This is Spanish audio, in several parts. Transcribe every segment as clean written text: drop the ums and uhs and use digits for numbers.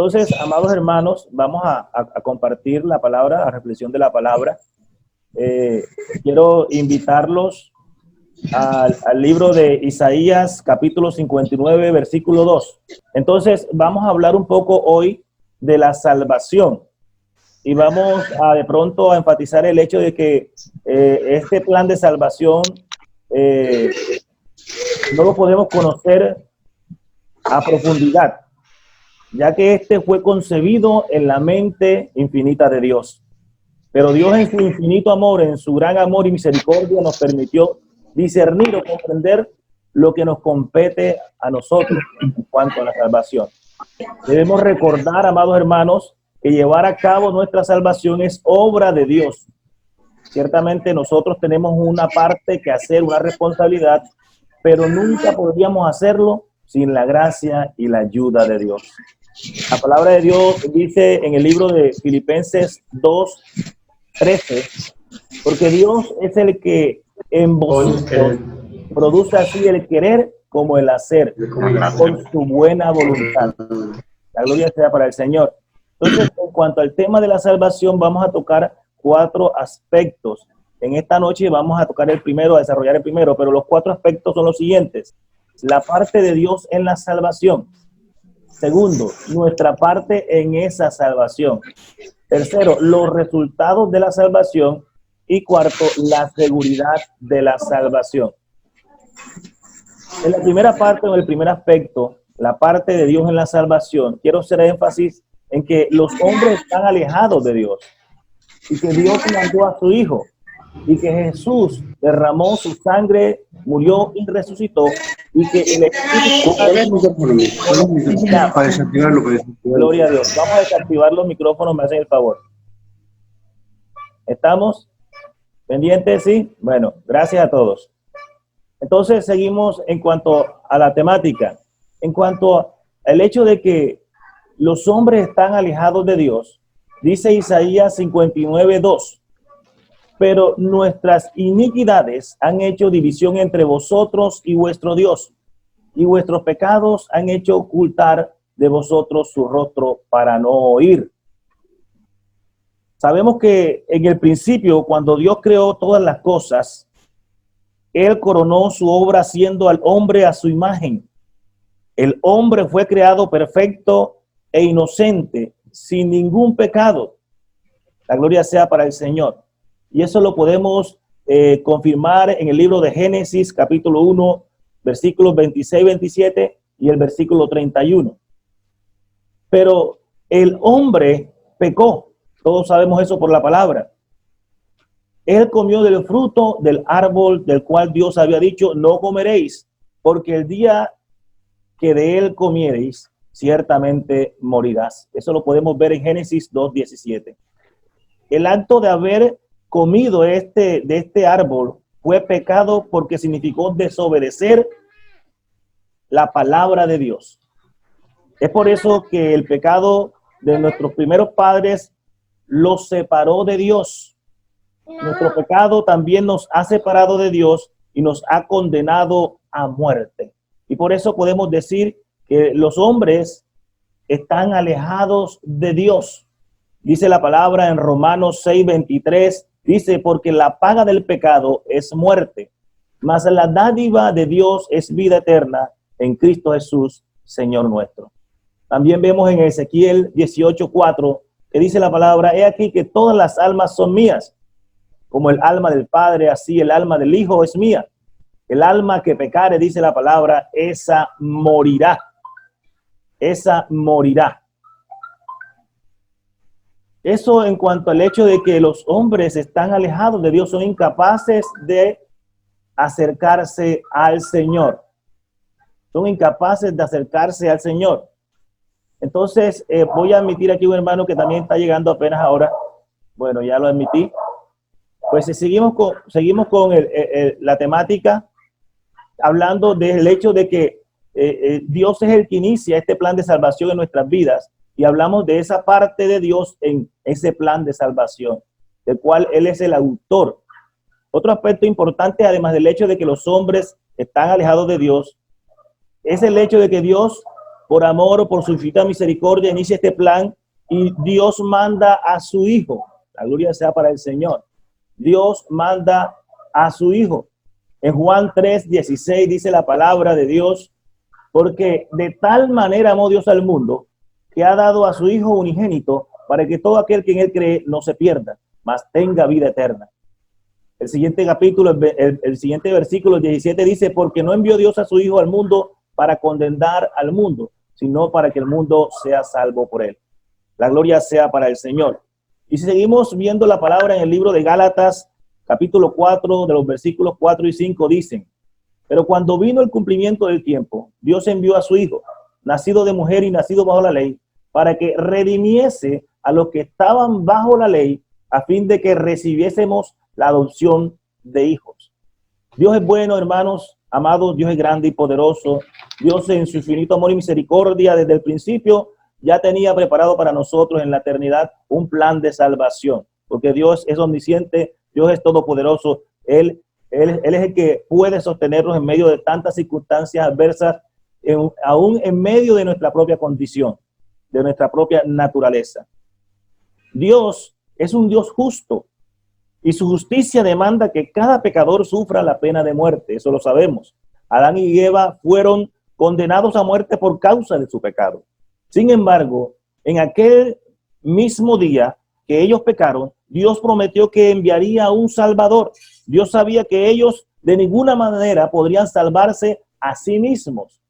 Entonces, amados hermanos, vamos a compartir la palabra, la reflexión de la palabra. Quiero invitarlos al libro de Isaías, capítulo 59, versículo 2. Entonces, vamos a hablar un poco hoy de la salvación. Y vamos a de pronto a enfatizar el hecho de que este plan de salvación no lo podemos conocer a profundidad, ya que este fue concebido en la mente infinita de Dios. Pero Dios en su infinito amor, en su gran amor y misericordia, nos permitió discernir o comprender lo que nos compete a nosotros en cuanto a la salvación. Debemos recordar, amados hermanos, que llevar a cabo nuestra salvación es obra de Dios. Ciertamente nosotros tenemos una parte que hacer, una responsabilidad, pero nunca podríamos hacerlo sin la gracia y la ayuda de Dios. La palabra de Dios dice en el libro de Filipenses 2:13, porque Dios es el que en vosotros produce así el querer como el hacer, con su buena voluntad. La gloria sea para el Señor. Entonces, en cuanto al tema de la salvación, vamos a tocar 4 aspectos. En esta noche vamos a tocar el primero, a desarrollar el primero, pero los 4 aspectos son los siguientes. La parte de Dios en la salvación. Segundo, nuestra parte en esa salvación. Tercero, los resultados de la salvación. Y cuarto, la seguridad de la salvación. En la primera parte, o el primer aspecto, la parte de Dios en la salvación, quiero hacer énfasis en que los hombres están alejados de Dios y que Dios mandó a su Hijo y que Jesús derramó su sangre, murió y resucitó y que el Espíritu... Gloria a Dios. Vamos a desactivar los micrófonos, me hacen el favor. ¿Estamos pendientes? Sí. Bueno, gracias a todos. Entonces seguimos en cuanto a la temática. En cuanto al hecho de que los hombres están alejados de Dios, dice Isaías 59:2, pero nuestras iniquidades han hecho división entre vosotros y vuestro Dios, y vuestros pecados han hecho ocultar de vosotros su rostro para no oír. Sabemos que en el principio, cuando Dios creó todas las cosas, Él coronó su obra haciendo al hombre a su imagen. El hombre fue creado perfecto e inocente, sin ningún pecado. La gloria sea para el Señor. Y eso lo podemos confirmar en el libro de Génesis, capítulo 1, versículos 26-27 y el versículo 31. Pero el hombre pecó. Todos sabemos eso por la palabra. Él comió del fruto del árbol del cual Dios había dicho, no comeréis, porque el día que de él comiereis, ciertamente morirás. Eso lo podemos ver en Génesis 2:17. El acto de haber comido de este árbol fue pecado porque significó desobedecer la palabra de Dios. Es por eso que el pecado de nuestros primeros padres los separó de Dios. Nuestro pecado también nos ha separado de Dios y nos ha condenado a muerte. Y por eso podemos decir que los hombres están alejados de Dios. Dice la palabra en Romanos 6:23, dice, porque la paga del pecado es muerte, mas la dádiva de Dios es vida eterna en Cristo Jesús, Señor nuestro. También vemos en Ezequiel 18:4, que dice la palabra, he aquí que todas las almas son mías, como el alma del Padre, así el alma del Hijo es mía. El alma que pecare, dice la palabra, esa morirá. Esa morirá. Eso en cuanto al hecho de que los hombres están alejados de Dios, son incapaces de acercarse al Señor. Son incapaces de acercarse al Señor. Entonces, voy a admitir aquí un hermano que también está llegando apenas ahora. Bueno, ya lo admití. Pues seguimos con la temática, hablando del hecho de que Dios es el que inicia este plan de salvación en nuestras vidas, y hablamos de esa parte de Dios en ese plan de salvación, del cual Él es el autor. Otro aspecto importante, además del hecho de que los hombres están alejados de Dios, es el hecho de que Dios por amor, por su infinita misericordia, inicia este plan y Dios manda a su Hijo. La gloria sea para el Señor. Dios manda a su Hijo. En Juan 3:16 dice la palabra de Dios, porque de tal manera amó Dios al mundo, que ha dado a su Hijo unigénito, para que todo aquel que en él cree no se pierda, mas tenga vida eterna. El siguiente capítulo, el siguiente versículo 17 dice, porque no envió Dios a su Hijo al mundo para condenar al mundo, sino para que el mundo sea salvo por él. La gloria sea para el Señor. Y si seguimos viendo la palabra en el libro de Gálatas, capítulo 4, de los versículos 4 y 5, dicen, pero cuando vino el cumplimiento del tiempo, Dios envió a su Hijo, nacido de mujer y nacido bajo la ley, para que redimiese a los que estaban bajo la ley, a fin de que recibiésemos la adopción de hijos. Dios es bueno, hermanos, amados, Dios es grande y poderoso. Dios en su infinito amor y misericordia desde el principio ya tenía preparado para nosotros en la eternidad un plan de salvación, porque Dios es omnisciente, Dios es todopoderoso, Él es el que puede sostenernos en medio de tantas circunstancias adversas, aún en medio de nuestra propia condición, de nuestra propia naturaleza. Dios es un Dios justo y su justicia demanda que cada pecador sufra la pena de muerte, eso lo sabemos. Adán y Eva fueron condenados a muerte por causa de su pecado. Sin embargo, en aquel mismo día que ellos pecaron, Dios prometió que enviaría a un Salvador. Dios sabía que ellos de ninguna manera podrían salvarse a sí mismos.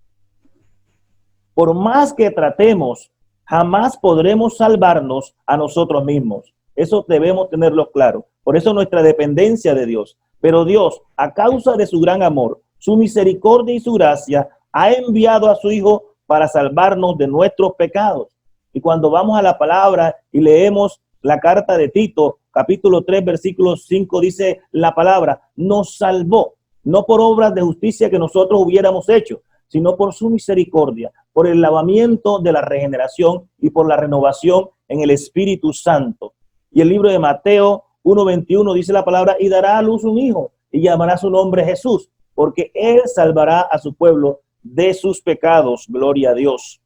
Por más que tratemos, jamás podremos salvarnos a nosotros mismos. Eso debemos tenerlo claro. Por eso nuestra dependencia de Dios. Pero Dios, a causa de su gran amor, su misericordia y su gracia, ha enviado a su Hijo para salvarnos de nuestros pecados. Y cuando vamos a la palabra y leemos la carta de Tito, capítulo 3, versículo 5, dice la palabra, nos salvó, no por obras de justicia que nosotros hubiéramos hecho, sino por su misericordia, por el lavamiento de la regeneración y por la renovación en el Espíritu Santo. Y el libro de Mateo 1:21 dice la palabra, y dará a luz un hijo, y llamará su nombre Jesús, porque él salvará a su pueblo de sus pecados. Gloria a Dios.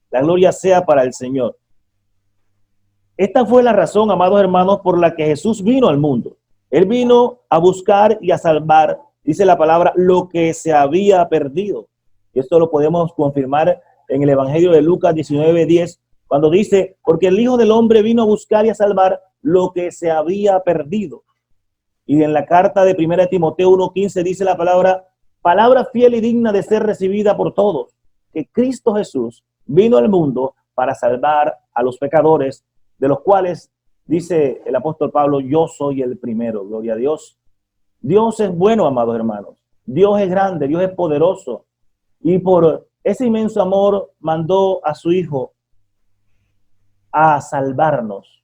La gloria sea para el Señor. Esta fue la razón, amados hermanos, por la que Jesús vino al mundo. Él vino a buscar y a salvar, dice la palabra, lo que se había perdido. Y esto lo podemos confirmar en el Evangelio de Lucas 19:10, cuando dice, porque el Hijo del Hombre vino a buscar y a salvar lo que se había perdido. Y en la carta de 1 Timoteo 1:15 dice la palabra fiel y digna de ser recibida por todos, que Cristo Jesús vino al mundo para salvar a los pecadores, de los cuales, dice el apóstol Pablo, yo soy el primero. Gloria a Dios. Dios es bueno, amados hermanos. Dios es grande, Dios es poderoso. Y por ese inmenso amor mandó a su Hijo a salvarnos.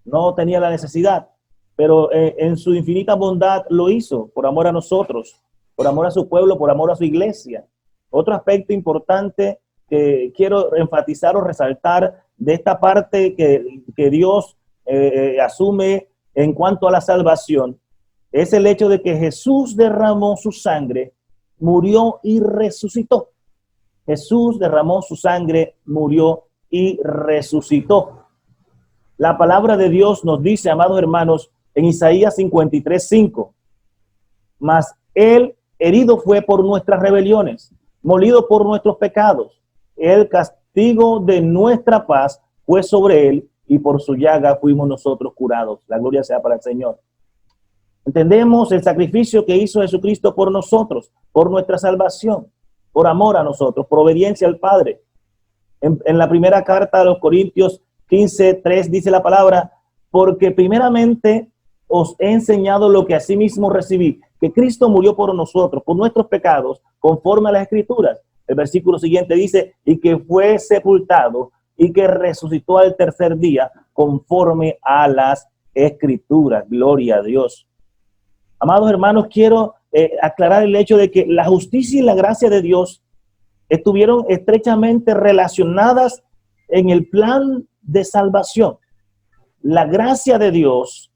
No tenía la necesidad, pero en su infinita bondad lo hizo por amor a nosotros, por amor a su pueblo, por amor a su iglesia. Otro aspecto importante que quiero enfatizar o resaltar de esta parte que Dios asume en cuanto a la salvación es el hecho de que Jesús derramó su sangre, murió y resucitó. Jesús derramó su sangre, murió y resucitó. La palabra de Dios nos dice, amados hermanos, en Isaías 53:5, mas él herido fue por nuestras rebeliones, molido por nuestros pecados. El castigo de nuestra paz fue sobre él y por su llaga fuimos nosotros curados. La gloria sea para el Señor. Entendemos el sacrificio que hizo Jesucristo por nosotros, por nuestra salvación, por amor a nosotros, por obediencia al Padre. En la primera carta a los Corintios 15:3 dice la palabra, porque primeramente os he enseñado lo que asimismo recibí, que Cristo murió por nosotros, por nuestros pecados, conforme a las Escrituras. El versículo siguiente dice, y que fue sepultado y que resucitó al tercer día, conforme a las Escrituras. Gloria a Dios. Amados hermanos, quiero aclarar el hecho de que la justicia y la gracia de Dios estuvieron estrechamente relacionadas en el plan de salvación. La gracia de Dios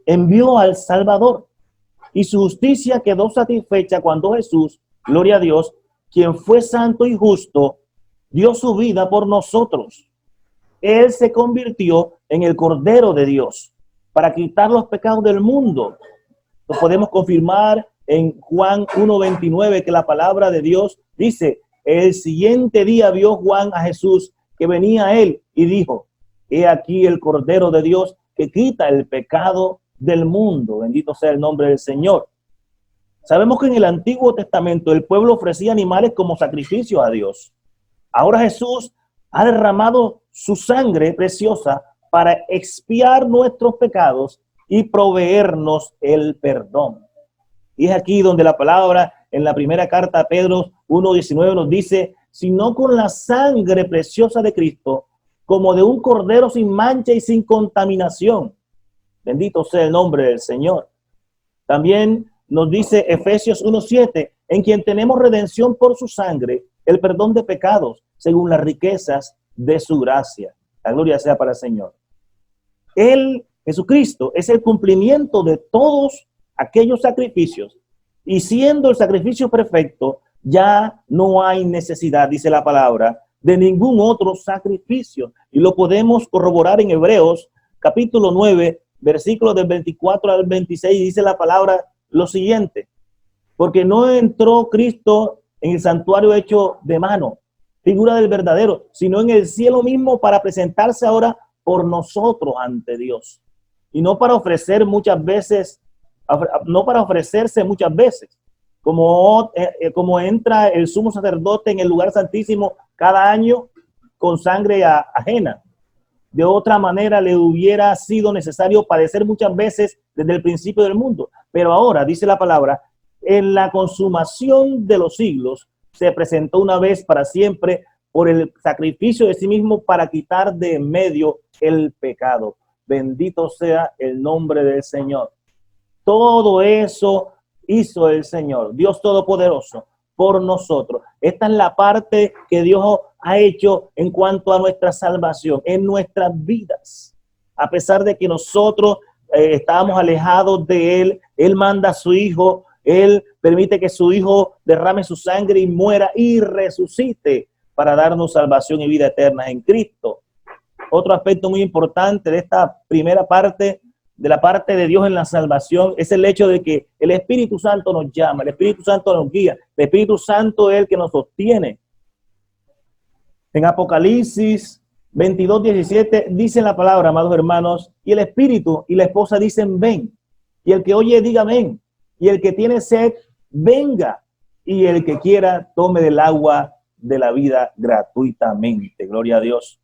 envió al Salvador y su justicia quedó satisfecha cuando Jesús, gloria a Dios, quien fue santo y justo, dio su vida por nosotros. Él se convirtió en el Cordero de Dios para quitar los pecados del mundo. Lo podemos confirmar en Juan 1:29, que la palabra de Dios dice: el siguiente día vio Juan a Jesús que venía a él y dijo: he aquí el Cordero de Dios que quita el pecado del mundo. Bendito sea el nombre del Señor. Sabemos que en el Antiguo Testamento el pueblo ofrecía animales como sacrificio a Dios. Ahora Jesús ha derramado su sangre preciosa para expiar nuestros pecados y proveernos el perdón. Y es aquí donde la palabra en la primera carta a Pedro 1:19 nos dice: sino con la sangre preciosa de Cristo, como de un cordero sin mancha y sin contaminación. Bendito sea el nombre del Señor. También nos dice Efesios 1:7, en quien tenemos redención por su sangre, el perdón de pecados, según las riquezas de su gracia. La gloria sea para el Señor. Él, Jesucristo, es el cumplimiento de todos aquellos sacrificios, y siendo el sacrificio perfecto, ya no hay necesidad, dice la palabra, de ningún otro sacrificio. Y lo podemos corroborar en Hebreos capítulo 9, versículos del 24 al 26, dice la palabra lo siguiente: porque no entró Cristo en el santuario hecho de mano, figura del verdadero, sino en el cielo mismo, para presentarse ahora por nosotros ante Dios. Y no para ofrecerse muchas veces, como entra el sumo sacerdote en el lugar santísimo cada año con sangre ajena. De otra manera le hubiera sido necesario padecer muchas veces desde el principio del mundo. Pero ahora, dice la palabra, en la consumación de los siglos, se presentó una vez para siempre por el sacrificio de sí mismo para quitar de en medio el pecado. Bendito sea el nombre del Señor. Todo eso hizo el Señor, Dios Todopoderoso, por nosotros. Esta es la parte que Dios ha hecho en cuanto a nuestra salvación, en nuestras vidas. A pesar de que nosotros estábamos alejados de Él, Él manda a su Hijo, Él permite que su Hijo derrame su sangre y muera y resucite para darnos salvación y vida eterna en Cristo. Otro aspecto muy importante de esta primera parte, de la parte de Dios en la salvación, es el hecho de que el Espíritu Santo nos llama, el Espíritu Santo nos guía, el Espíritu Santo es el que nos sostiene. En Apocalipsis 22:17 dice la palabra, amados hermanos, y el Espíritu y la esposa dicen ven, y el que oye diga ven, y el que tiene sed venga, y el que quiera tome del agua de la vida gratuitamente. Gloria a Dios.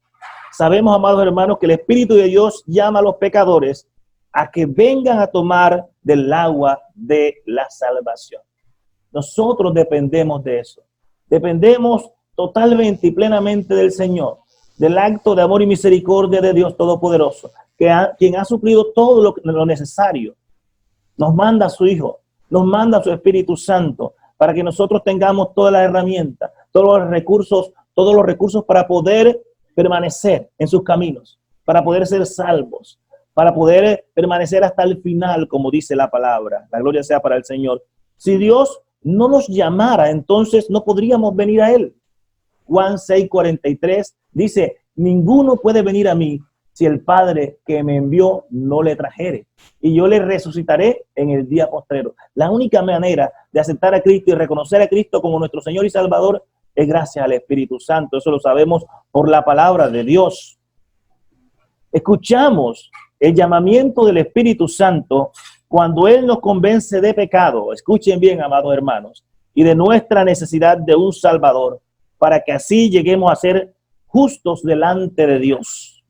Sabemos, amados hermanos, que el Espíritu de Dios llama a los pecadores a que vengan a tomar del agua de la salvación. Nosotros dependemos de eso. Dependemos totalmente y plenamente del Señor, del acto de amor y misericordia de Dios Todopoderoso, quien ha suplido todo lo necesario. Nos manda a su Hijo, nos manda a su Espíritu Santo, para que nosotros tengamos todas las herramientas, todos los recursos para poder permanecer en sus caminos, para poder ser salvos, para poder permanecer hasta el final, como dice la palabra. La gloria sea para el Señor. Si Dios no nos llamara, entonces no podríamos venir a Él. Juan 6:43 dice: ninguno puede venir a mí si el Padre que me envió no le trajere, y yo le resucitaré en el día postrero. La única manera de aceptar a Cristo y reconocer a Cristo como nuestro Señor y Salvador es gracias al Espíritu Santo. Eso lo sabemos por la palabra de Dios. Escuchamos el llamamiento del Espíritu Santo cuando Él nos convence de pecado. Escuchen bien, amados hermanos, y de nuestra necesidad de un Salvador, para que así lleguemos a ser justos delante de Dios.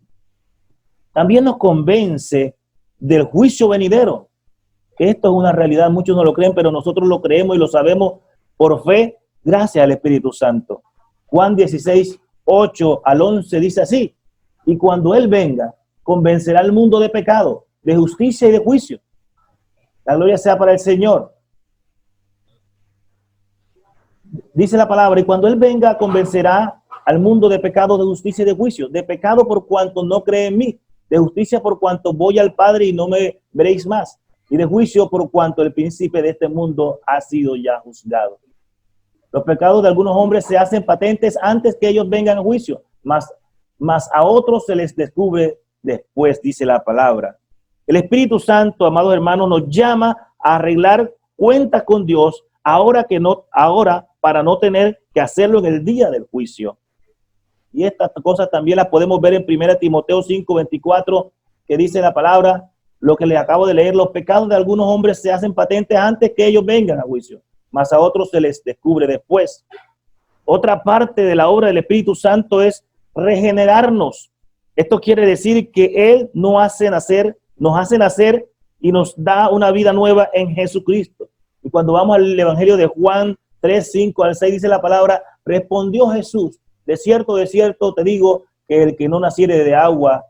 También nos convence del juicio venidero. Esto es una realidad, muchos no lo creen, pero nosotros lo creemos y lo sabemos por fe, gracias al Espíritu Santo. Juan 16:8-11 dice así: y cuando Él venga, convencerá al mundo de pecado, de justicia y de juicio. La gloria sea para el Señor. Dice la palabra: y cuando Él venga, convencerá al mundo de pecado, de justicia y de juicio. De pecado por cuanto no cree en mí, de justicia por cuanto voy al Padre y no me veréis más, y de juicio por cuanto el príncipe de este mundo ha sido ya juzgado. Los pecados de algunos hombres se hacen patentes antes que ellos vengan a juicio, mas a otros se les descubre después, dice la palabra. El Espíritu Santo, amados hermanos, nos llama a arreglar cuentas con Dios ahora para no tener que hacerlo en el día del juicio. Y estas cosas también las podemos ver en 1 Timoteo 5:24, que dice la palabra, lo que les acabo de leer: los pecados de algunos hombres se hacen patentes antes que ellos vengan a juicio, mas a otros se les descubre después. Otra parte de la obra del Espíritu Santo es regenerarnos. Esto quiere decir que Él nos hace nacer y nos da una vida nueva en Jesucristo. Y cuando vamos al Evangelio de Juan 3:5-6, dice la palabra, respondió Jesús, de cierto te digo, que el que no naciere del agua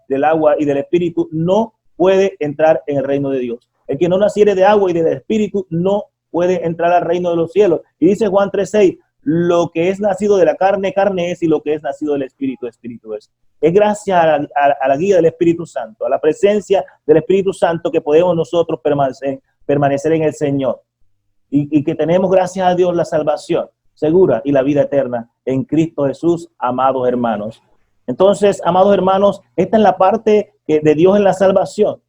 y del Espíritu no puede entrar en el reino de Dios. El que no naciere de agua y del Espíritu no puede entrar al reino de los cielos. Y dice Juan 3:6, lo que es nacido de la carne, carne es, y lo que es nacido del Espíritu, Espíritu es. Es gracias a la guía del Espíritu Santo, a la presencia del Espíritu Santo, que podemos nosotros permanecer en el Señor. Y que tenemos, gracias a Dios, la salvación segura y la vida eterna en Cristo Jesús, amados hermanos. Entonces, amados hermanos, esta es la parte de Dios en la salvación.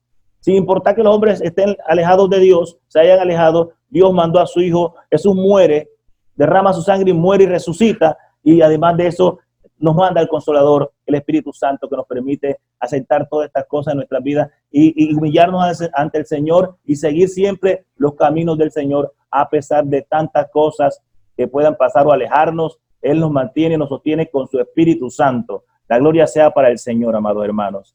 Sin importar que los hombres estén alejados de Dios, se hayan alejado, Dios mandó a su Hijo, Jesús muere, derrama su sangre y muere y resucita, y además de eso nos manda el Consolador, el Espíritu Santo, que nos permite aceptar todas estas cosas en nuestra vida y humillarnos ante el Señor y seguir siempre los caminos del Señor, a pesar de tantas cosas que puedan pasar o alejarnos. Él nos mantiene y nos sostiene con su Espíritu Santo. La gloria sea para el Señor, amados hermanos.